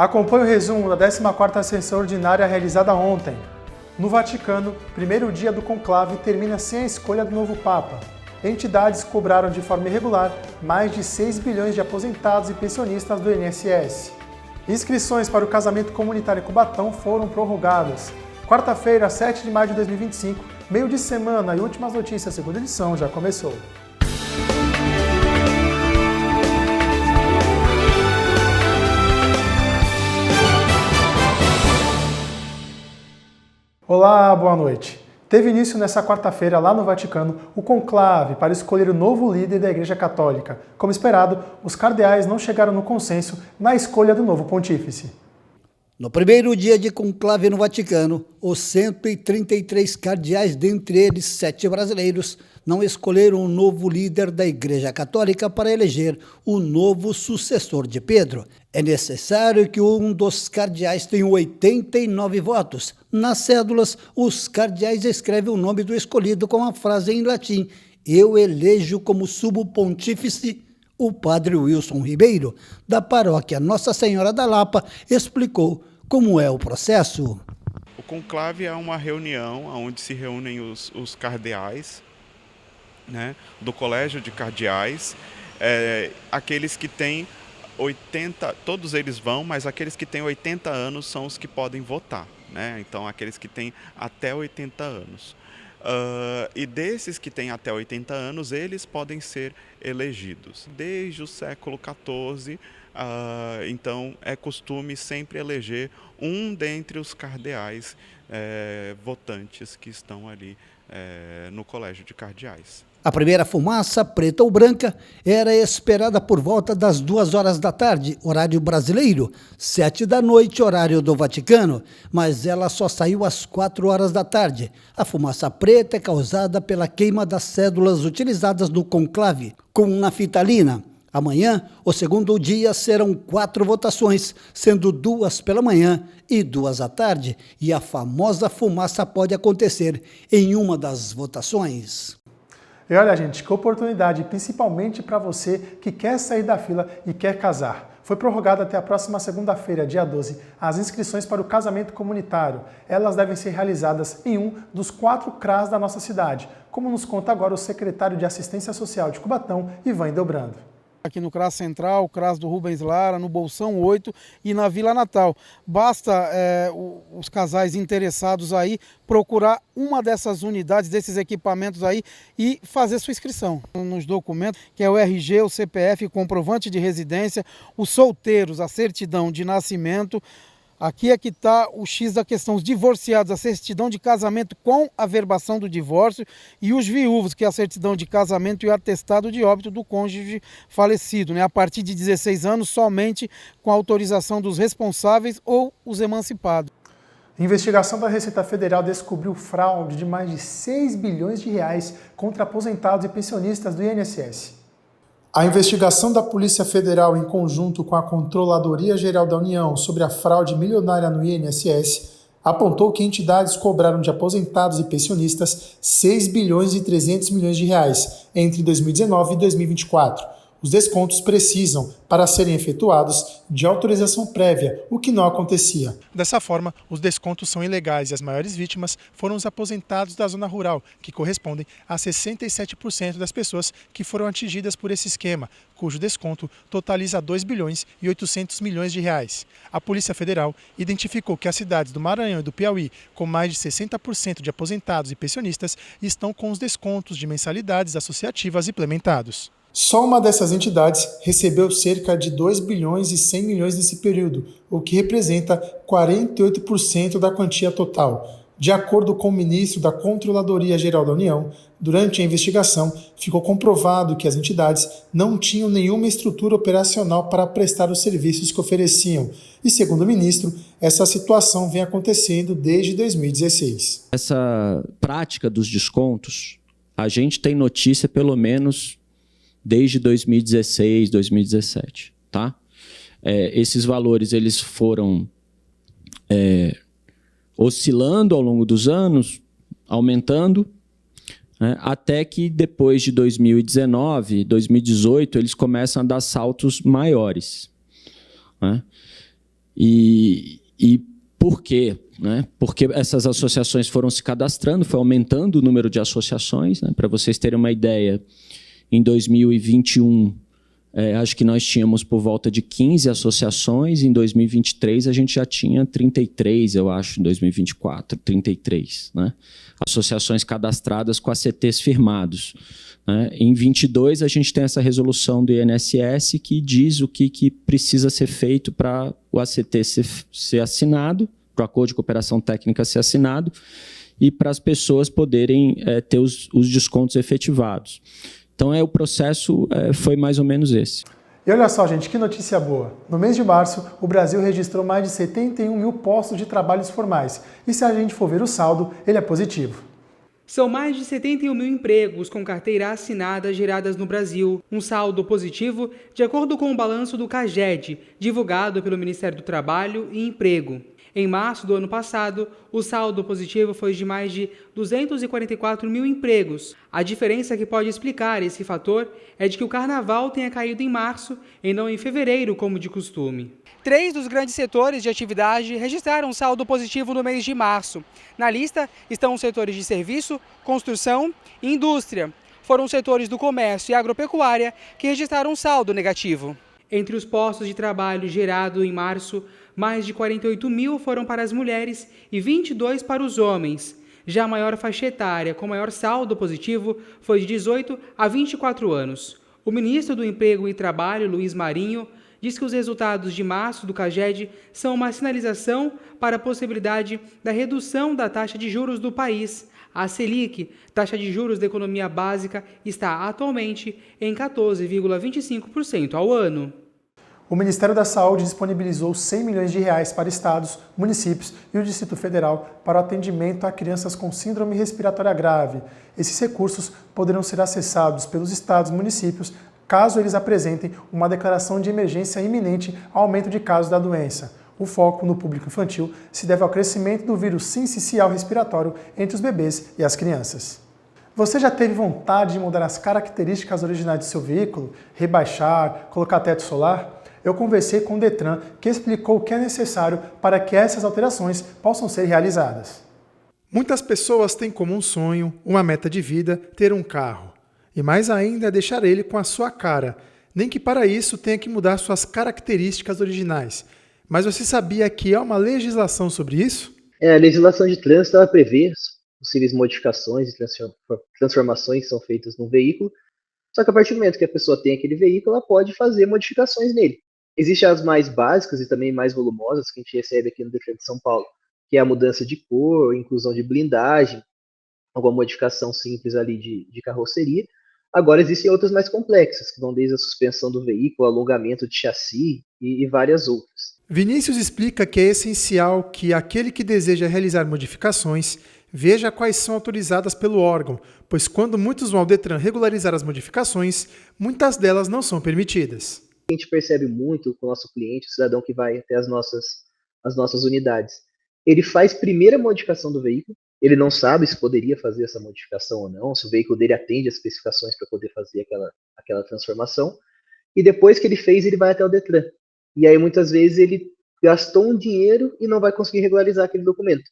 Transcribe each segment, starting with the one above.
Acompanhe o resumo da 14ª sessão ordinária realizada ontem. No Vaticano, primeiro dia do conclave termina sem a escolha do novo Papa. Entidades cobraram de forma irregular mais de 6 bilhões de aposentados e pensionistas do INSS. Inscrições para o casamento comunitário em Cubatão foram prorrogadas. Quarta-feira, 7 de maio de 2025, meio de semana e últimas notícias, segunda edição, já começou. Olá, boa noite. Teve início nesta quarta-feira, lá no Vaticano, o conclave para escolher o novo líder da Igreja Católica. Como esperado, os cardeais não chegaram no consenso na escolha do novo pontífice. No primeiro dia de conclave no Vaticano, os 133 cardeais, dentre eles 7 brasileiros, não escolheram o novo líder da Igreja Católica para eleger o novo sucessor de Pedro. É necessário que um dos cardeais tenha 89 votos. Nas cédulas, os cardeais escrevem o nome do escolhido com a frase em latim: "Eu elejo como sumo pontífice". O padre Wilson Ribeiro, da paróquia Nossa Senhora da Lapa, explicou como é o processo. O conclave é uma reunião onde se reúnem os cardeais, né, do Colégio de Cardeais, aqueles que têm 80, todos eles vão, mas aqueles que têm 80 anos são os que podem votar, né? Então, aqueles que têm até 80 anos. E desses que têm até 80 anos, eles podem ser elegidos. Desde o século XIV, então é costume sempre eleger um dentre os cardeais votantes que estão ali no Colégio de Cardeais. A primeira fumaça, preta ou branca, era esperada por volta das 2 da tarde, horário brasileiro, 7 da noite, horário do Vaticano, mas ela só saiu às 4 da tarde. A fumaça preta é causada pela queima das cédulas utilizadas no conclave, com naftalina. Amanhã, o segundo dia, serão 4 votações, sendo 2 pela manhã e 2 à tarde, e a famosa fumaça pode acontecer em uma das votações. E olha, gente, que oportunidade, principalmente para você que quer sair da fila e quer casar. Foi prorrogada até a próxima segunda-feira, dia 12, as inscrições para o casamento comunitário. Elas devem ser realizadas em um dos 4 CRAs da nossa cidade, como nos conta agora o secretário de Assistência Social de Cubatão, Ivan Delbrando. Aqui no CRAS Central, o CRAS do Rubens Lara, no Bolsão 8 e na Vila Natal. Basta os casais interessados aí procurar uma dessas unidades, desses equipamentos aí e fazer sua inscrição. Nos documentos, que é o RG, o CPF, comprovante de residência, os solteiros, a certidão de nascimento. Aqui é que está o X da questão, os divorciados, a certidão de casamento com a averbação do divórcio, e os viúvos, que é a certidão de casamento e o atestado de óbito do cônjuge falecido, né? A partir de 16 anos, somente com a autorização dos responsáveis ou os emancipados. Investigação da Receita Federal descobriu fraude de mais de 6 bilhões de reais contra aposentados e pensionistas do INSS. A investigação da Polícia Federal, em conjunto com a Controladoria Geral da União sobre a fraude milionária no INSS, apontou que entidades cobraram de aposentados e pensionistas 6 bilhões e 300 milhões de reais entre 2019 e 2024. Os descontos precisam, para serem efetuados, de autorização prévia, o que não acontecia. Dessa forma, os descontos são ilegais e as maiores vítimas foram os aposentados da zona rural, que correspondem a 67% das pessoas que foram atingidas por esse esquema, cujo desconto totaliza 2 bilhões e 800 milhões de reais. A Polícia Federal identificou que as cidades do Maranhão e do Piauí, com mais de 60% de aposentados e pensionistas, estão com os descontos de mensalidades associativas implementados. Só uma dessas entidades recebeu cerca de 2 bilhões e 100 milhões nesse período, o que representa 48% da quantia total. De acordo com o ministro da Controladoria Geral da União, durante a investigação ficou comprovado que as entidades não tinham nenhuma estrutura operacional para prestar os serviços que ofereciam. E, segundo o ministro, essa situação vem acontecendo desde 2016. Essa prática dos descontos, a gente tem notícia pelo menos desde 2016, 2017, tá? Esses valores eles foram oscilando ao longo dos anos, aumentando, né, até que depois de 2019, 2018, eles começam a dar saltos maiores, né? E por quê? Né? Porque essas associações foram se cadastrando, foi aumentando o número de associações. Né? Para vocês terem uma ideia, em 2021, acho que nós tínhamos por volta de 15 associações, em 2023 a gente já tinha 33, eu acho, em 2024, 33, né? Associações cadastradas com ACTs firmados. Né? Em 22 a gente tem essa resolução do INSS que diz o que precisa ser feito para o ACT ser assinado, para o acordo de cooperação técnica ser assinado e para as pessoas poderem ter os descontos efetivados. Então, o processo foi mais ou menos esse. E olha só, gente, que notícia boa. No mês de março, o Brasil registrou mais de 71 mil postos de trabalhos formais. E se a gente for ver o saldo, ele é positivo. São mais de 71 mil empregos com carteira assinada geradas no Brasil. Um saldo positivo, de acordo com o balanço do CAGED, divulgado pelo Ministério do Trabalho e Emprego. Em março do ano passado, o saldo positivo foi de mais de 244 mil empregos. A diferença que pode explicar esse fator é de que o carnaval tenha caído em março e não em fevereiro, como de costume. 3 dos grandes setores de atividade registraram saldo positivo no mês de março. Na lista estão os setores de serviço, construção e indústria. Foram os setores do comércio e agropecuária que registraram saldo negativo. Entre os postos de trabalho gerados em março, mais de 48 mil foram para as mulheres e 22 para os homens. Já a maior faixa etária com maior saldo positivo foi de 18 a 24 anos. O ministro do Emprego e Trabalho, Luiz Marinho, diz que os resultados de março do CAGED são uma sinalização para a possibilidade da redução da taxa de juros do país. A Selic, taxa de juros da economia básica, está atualmente em 14,25% ao ano. O Ministério da Saúde disponibilizou 100 milhões de reais para estados, municípios e o Distrito Federal para o atendimento a crianças com síndrome respiratória grave. Esses recursos poderão ser acessados pelos estados e municípios caso eles apresentem uma declaração de emergência iminente ao aumento de casos da doença. O foco no público infantil se deve ao crescimento do vírus sincicial respiratório entre os bebês e as crianças. Você já teve vontade de mudar as características originais do seu veículo, rebaixar, colocar teto solar? Eu conversei com o Detran, que explicou o que é necessário para que essas alterações possam ser realizadas. Muitas pessoas têm como um sonho, uma meta de vida, ter um carro. E mais ainda é deixar ele com a sua cara, nem que para isso tenha que mudar suas características originais. Mas você sabia que há uma legislação sobre isso? A legislação de trânsito ela prevê possíveis modificações e transformações que são feitas no veículo, só que a partir do momento que a pessoa tem aquele veículo, ela pode fazer modificações nele. Existem as mais básicas e também mais volumosas que a gente recebe aqui no Detran de São Paulo, que é a mudança de cor, inclusão de blindagem, alguma modificação simples ali de carroceria. Agora existem outras mais complexas, que vão desde a suspensão do veículo, alongamento de chassi e várias outras. Vinícius explica que é essencial que aquele que deseja realizar modificações veja quais são autorizadas pelo órgão, pois quando muitos vão ao Detran regularizar as modificações, muitas delas não são permitidas. A gente percebe muito com o nosso cliente, o cidadão que vai até as nossas unidades. Ele faz primeiro a modificação do veículo, ele não sabe se poderia fazer essa modificação ou não, se o veículo dele atende às especificações para poder fazer aquela transformação, e depois que ele fez, ele vai até o Detran. E aí muitas vezes ele gastou um dinheiro e não vai conseguir regularizar aquele documento.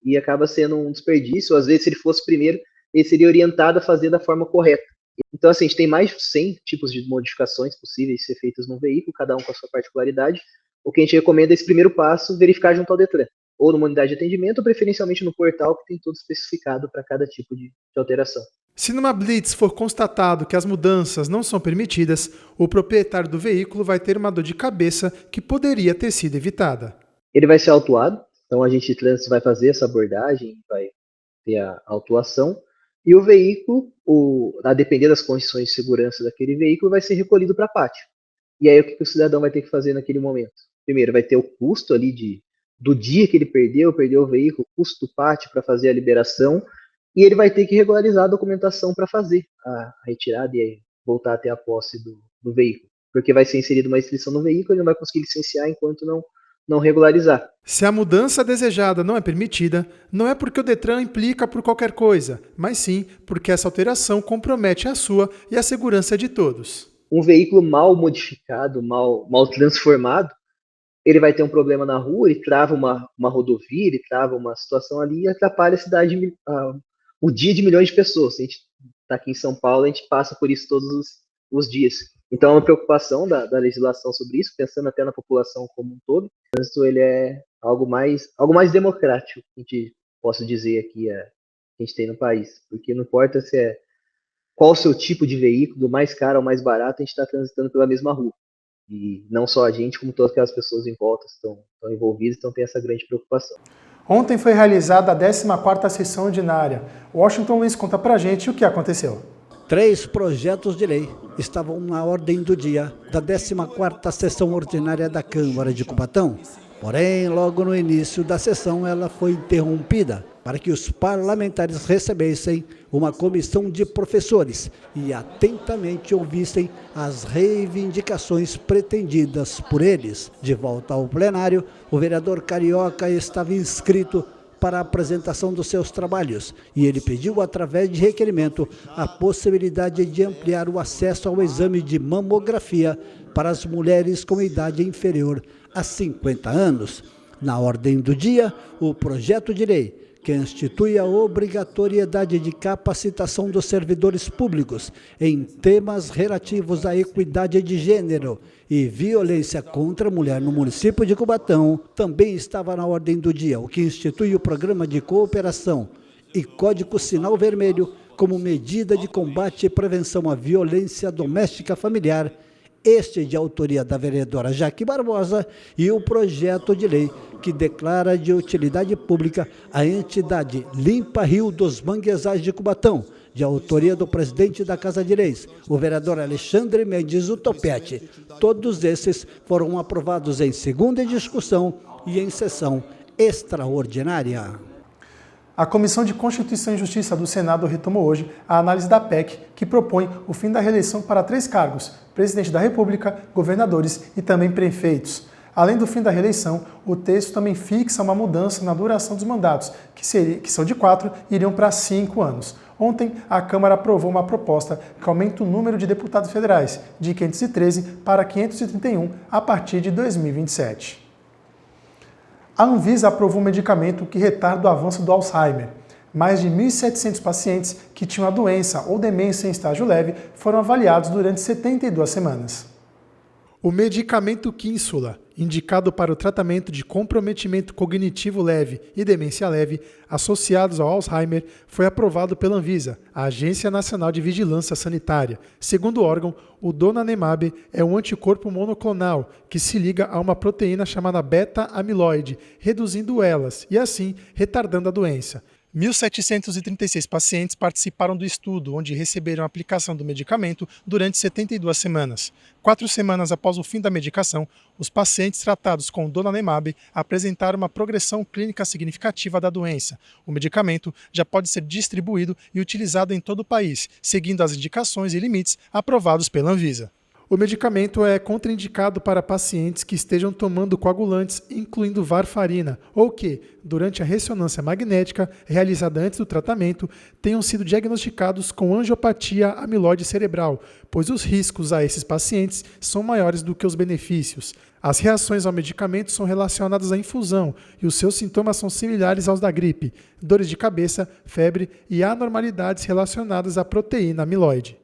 E acaba sendo um desperdício, às vezes se ele fosse primeiro, ele seria orientado a fazer da forma correta. Então, assim, a gente tem mais de 100 tipos de modificações possíveis de ser feitas no veículo, cada um com a sua particularidade. O que a gente recomenda é esse primeiro passo, verificar junto ao Detran, ou numa unidade de atendimento, ou preferencialmente no portal, que tem tudo especificado para cada tipo de alteração. Se numa blitz for constatado que as mudanças não são permitidas, o proprietário do veículo vai ter uma dor de cabeça que poderia ter sido evitada. Ele vai ser autuado, então a gente de trânsito vai fazer essa abordagem, vai ter a autuação, e o veículo, a depender das condições de segurança daquele veículo, vai ser recolhido para pátio. E aí o que o cidadão vai ter que fazer naquele momento? Primeiro, vai ter o custo ali do dia que ele perdeu o veículo, o custo do pátio para fazer a liberação, e ele vai ter que regularizar a documentação para fazer a retirada e aí voltar até a posse do veículo. Porque vai ser inserida uma restrição no veículo, ele não vai conseguir licenciar enquanto não regularizar. Se a mudança desejada não é permitida, não é porque o Detran implica por qualquer coisa, mas sim porque essa alteração compromete a sua e a segurança de todos. Um veículo mal modificado, mal transformado, ele vai ter um problema na rua, ele trava uma rodovia, ele trava uma situação ali e atrapalha a cidade, o dia de milhões de pessoas. A gente está aqui em São Paulo, a gente passa por isso todos os dias. Então é uma preocupação da legislação sobre isso, pensando até na população como um todo. O trânsito, ele é algo mais democrático, a gente posso dizer aqui, que a gente tem no país. Porque não importa se qual o seu tipo de veículo, do mais caro ao mais barato, a gente está transitando pela mesma rua. E não só a gente, como todas aquelas pessoas em volta estão envolvidas, então tem essa grande preocupação. Ontem foi realizada a 14ª sessão ordinária. Washington Luiz conta pra gente o que aconteceu. 3 projetos de lei estavam na ordem do dia da 14ª sessão ordinária da Câmara de Cubatão. Porém, logo no início da sessão, ela foi interrompida para que os parlamentares recebessem uma comissão de professores e atentamente ouvissem as reivindicações pretendidas por eles. De volta ao plenário, o vereador Carioca estava inscrito para a apresentação dos seus trabalhos e ele pediu, através de requerimento, a possibilidade de ampliar o acesso ao exame de mamografia para as mulheres com idade inferior a 50 anos. Na ordem do dia, o projeto de lei que institui a obrigatoriedade de capacitação dos servidores públicos em temas relativos à equidade de gênero e violência contra a mulher no município de Cubatão, também estava na ordem do dia, o que institui o Programa de Cooperação e Código Sinal Vermelho como medida de combate e prevenção à violência doméstica familiar, este de autoria da vereadora Jaque Barbosa, e o projeto de lei que declara de utilidade pública a entidade Limpa Rio dos Manguezais de Cubatão, de autoria do presidente da Casa de Leis, o vereador Alexandre Mendes Topete. Todos esses foram aprovados em segunda discussão e em sessão extraordinária. A Comissão de Constituição e Justiça do Senado retomou hoje a análise da PEC, que propõe o fim da reeleição para 3 cargos: presidente da República, governadores e também prefeitos. Além do fim da reeleição, o texto também fixa uma mudança na duração dos mandatos, que são de 4 e iriam para 5 anos. Ontem, a Câmara aprovou uma proposta que aumenta o número de deputados federais, de 513 para 531, a partir de 2027. A Anvisa aprovou um medicamento que retarda o avanço do Alzheimer. Mais de 1.700 pacientes que tinham a doença ou demência em estágio leve foram avaliados durante 72 semanas. O medicamento Kinsula, indicado para o tratamento de comprometimento cognitivo leve e demência leve associados ao Alzheimer, foi aprovado pela Anvisa, a Agência Nacional de Vigilância Sanitária. Segundo o órgão, o donanemab é um anticorpo monoclonal que se liga a uma proteína chamada beta-amiloide, reduzindo elas e, assim, retardando a doença. 1.736 pacientes participaram do estudo, onde receberam a aplicação do medicamento durante 72 semanas. 4 semanas após o fim da medicação, os pacientes tratados com donanemab apresentaram uma progressão clínica significativa da doença. O medicamento já pode ser distribuído e utilizado em todo o país, seguindo as indicações e limites aprovados pela Anvisa. O medicamento é contraindicado para pacientes que estejam tomando coagulantes, incluindo varfarina, ou que, durante a ressonância magnética realizada antes do tratamento, tenham sido diagnosticados com angiopatia amiloide cerebral, pois os riscos a esses pacientes são maiores do que os benefícios. As reações ao medicamento são relacionadas à infusão e os seus sintomas são similares aos da gripe: dores de cabeça, febre e anormalidades relacionadas à proteína amiloide.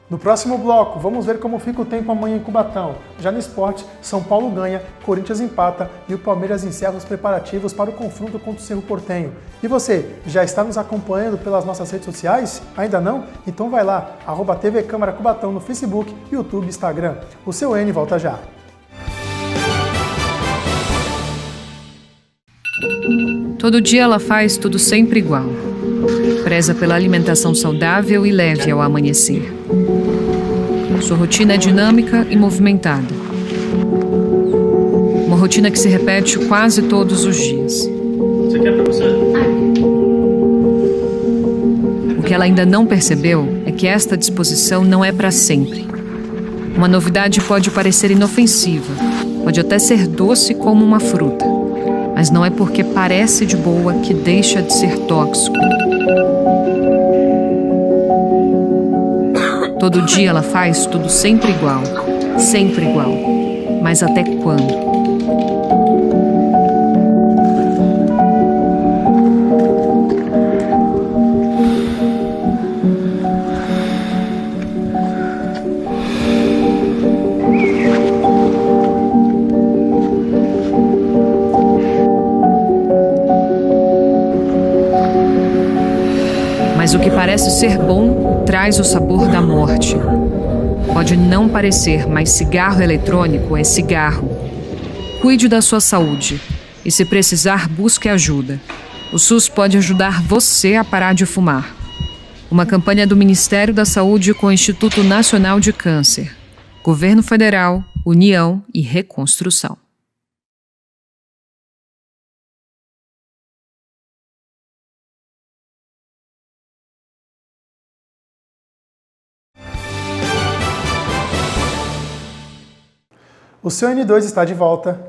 No próximo bloco, vamos ver como fica o tempo amanhã em Cubatão. Já no esporte, São Paulo ganha, Corinthians empata e o Palmeiras encerra os preparativos para o confronto contra o Cerro Porteño. E você, já está nos acompanhando pelas nossas redes sociais? Ainda não? Então vai lá, @TV Câmara Cubatão no Facebook, YouTube e Instagram. O seu N volta já. Todo dia ela faz tudo sempre igual. Preza pela alimentação saudável e leve ao amanhecer. Sua rotina é dinâmica e movimentada. Uma rotina que se repete quase todos os dias. Você quer pra você? O que ela ainda não percebeu é que esta disposição não é para sempre. Uma novidade pode parecer inofensiva, pode até ser doce como uma fruta, mas não é porque parece de boa que deixa de ser tóxico. Todo dia ela faz tudo sempre igual. Mas até quando? Mas o que parece ser bom traz o sabor da morte. Pode não parecer, mas cigarro eletrônico é cigarro. Cuide da sua saúde e, se precisar, busque ajuda. O SUS pode ajudar você a parar de fumar. Uma campanha do Ministério da Saúde com o Instituto Nacional de Câncer, Governo Federal, União e Reconstrução. O seu N2 está de volta.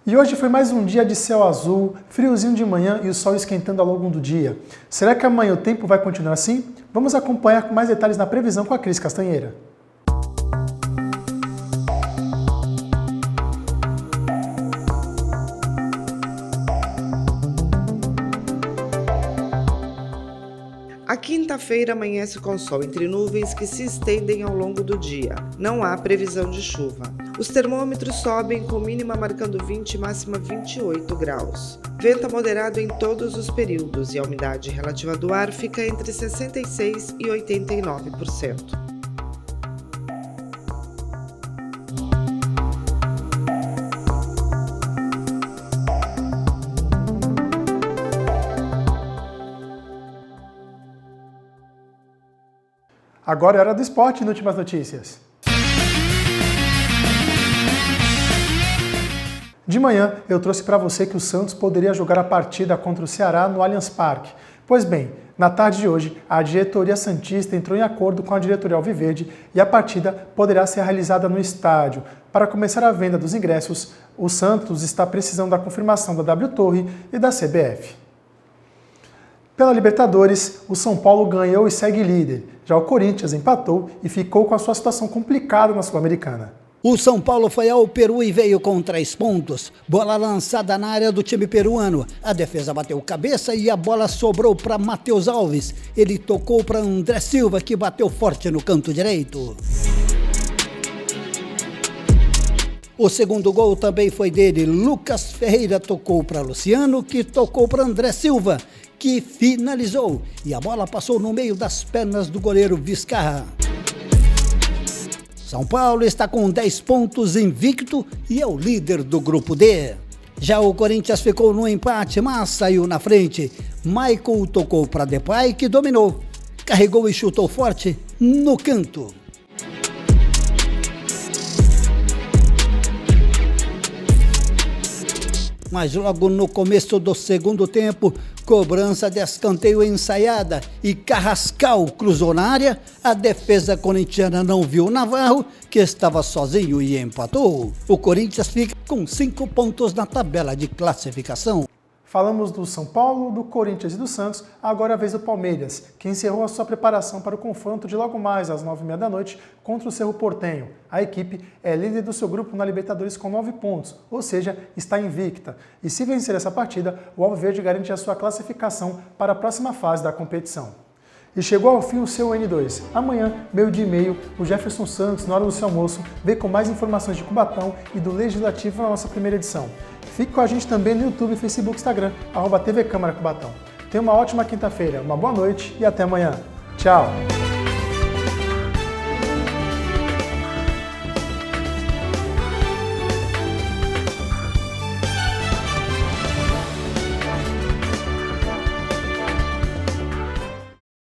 E hoje foi mais um dia de céu azul, friozinho de manhã e o sol esquentando ao longo do dia. Será que amanhã o tempo vai continuar assim? Vamos acompanhar com mais detalhes na previsão com a Cris Castanheira. A quinta-feira amanhece com sol entre nuvens que se estendem ao longo do dia. Não há previsão de chuva. Os termômetros sobem com mínima marcando 20 e máxima 28 graus. Vento moderado em todos os períodos e a umidade relativa do ar fica entre 66% e 89%. Agora é hora do esporte no Últimas Notícias. De manhã, eu trouxe para você que o Santos poderia jogar a partida contra o Ceará no Allianz Parque. Pois bem, na tarde de hoje, a diretoria santista entrou em acordo com a diretoria alviverde e a partida poderá ser realizada no estádio. Para começar a venda dos ingressos, o Santos está precisando da confirmação da W Torre e da CBF. Pela Libertadores, o São Paulo ganhou e segue líder. Já o Corinthians empatou e ficou com a sua situação complicada na Sul-Americana. O São Paulo foi ao Peru e veio com 3 pontos. Bola lançada na área do time peruano. A defesa bateu cabeça e a bola sobrou para Matheus Alves. Ele tocou para André Silva, que bateu forte no canto direito. O segundo gol também foi dele. Lucas Ferreira tocou para Luciano, que tocou para André Silva, que finalizou. E a bola passou no meio das pernas do goleiro Vizcarra. São Paulo está com 10 pontos invicto e é o líder do grupo D. Já o Corinthians ficou no empate, mas saiu na frente. Michael tocou para Depay, que dominou. Carregou e chutou forte no canto. Mas logo no começo do segundo tempo, cobrança de escanteio ensaiada e Carrascal cruzou na área, a defesa corintiana não viu Navarro, que estava sozinho e empatou. O Corinthians fica com 5 pontos na tabela de classificação. Falamos do São Paulo, do Corinthians e do Santos, agora é a vez do Palmeiras, que encerrou a sua preparação para o confronto de logo mais às 9h30 da noite contra o Cerro Porteño. A equipe é líder do seu grupo na Libertadores com 9 pontos, ou seja, está invicta. E se vencer essa partida, o Alviverde garante a sua classificação para a próxima fase da competição. E chegou ao fim o seu N2. Amanhã, 12h30, o Jefferson Santos, na hora do seu almoço, vem com mais informações de Cubatão e do Legislativo na nossa primeira edição. Fique com a gente também no YouTube, Facebook, Instagram, @TV Câmara Cubatão. Tenha uma ótima quinta-feira, uma boa noite e até amanhã. Tchau!